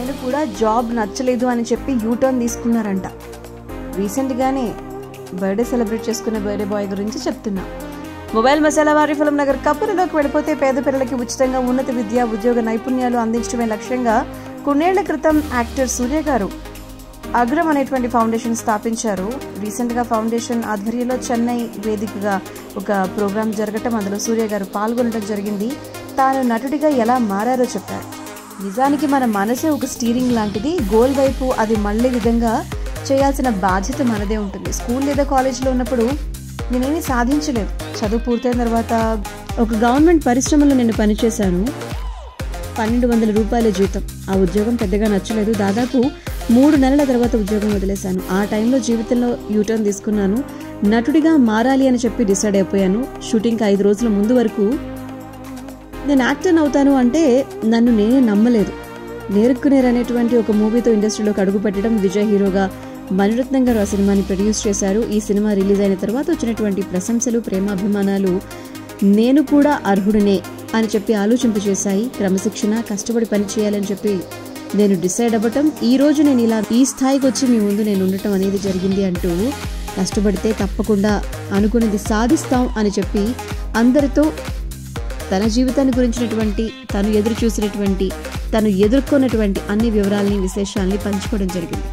ఆయన కూడా జాబ్ నచ్చలేదు అని చెప్పి యూటర్న్ తీసుకున్నారంట. రీసెంట్గానే బర్త్డే సెలబ్రేట్ చేసుకున్న బర్త్డే బాయ్ గురించి చెప్తున్నా. మొబైల్ మసాలా వారి ఫిల్మ్ నగర్ కపులలోకి వెళ్ళిపోతే పేద పిల్లలకి ఉచితంగా ఉన్నత విద్య ఉద్యోగ నైపుణ్యాలు అందించడమే లక్ష్యంగా కొన్నేళ్ల క్రితం యాక్టర్ సూర్య గారు అగ్రం అనేటువంటి ఫౌండేషన్ స్థాపించారు. రీసెంట్గా ఫౌండేషన్ ఆధ్వర్యంలో చెన్నై వేదికగా ఒక ప్రోగ్రాం జరగటం, అందులో సూర్య గారు పాల్గొనడం జరిగింది. తాను నటుడిగా ఎలా మారారో చెప్పారు. నిజానికి మన మనసే ఒక స్టీరింగ్ లాంటిది. గోల్ వైపు అది మళ్ళీ విధంగా చేయాల్సిన బాధ్యత మనదే ఉంటుంది. స్కూల్ లేదా కాలేజీలో ఉన్నప్పుడు నేనేమీ సాధించలేదు. చదువు పూర్తయిన తర్వాత ఒక గవర్నమెంట్ పరిశ్రమలో నేను పనిచేశాను. 1200 రూపాయల జీతం. ఆ ఉద్యోగం పెద్దగా నచ్చలేదు. దాదాపు 3 నెలల తర్వాత ఉద్యోగం వదిలేశాను. ఆ టైంలో జీవితంలో యూటర్న్ తీసుకున్నాను. నటుడిగా మారాలి అని చెప్పి డిసైడ్ అయిపోయాను. షూటింగ్కి 5 రోజుల ముందు వరకు నేను యాక్టర్ అవుతాను అంటే నన్ను నేనే నమ్మలేదు. నేర్కునేర్ అనేటువంటి ఒక మూవీతో ఇండస్ట్రీలోకి అడుగుపెట్టడం, విజయ్ హీరోగా మణిరత్నం గారు ఆ సినిమాని ప్రొడ్యూస్ చేశారు. ఈ సినిమా రిలీజ్ అయిన తర్వాత వచ్చినటువంటి ప్రశంసలు, ప్రేమాభిమానాలు నేను కూడా అర్హుడినే అని చెప్పి ఆలోచింపజేశాయి. క్రమశిక్షణ, కష్టపడి పని చేయాలని చెప్పి నేను డిసైడ్ అవ్వటం, ఈ రోజు నేను ఇలా ఈ స్థాయికి వచ్చి మీ ముందు నేను ఉండటం అనేది జరిగింది అంటూ కష్టపడితే తప్పకుండా అనుకున్నది సాధిస్తాం అని చెప్పి అందరితో తన జీవితాన్ని గురించినటువంటి, తను ఎదురు చూసినటువంటి, తను ఎదుర్కొన్నటువంటి అన్ని వివరాలని, విశేషాలని పంచుకోవడం జరిగింది.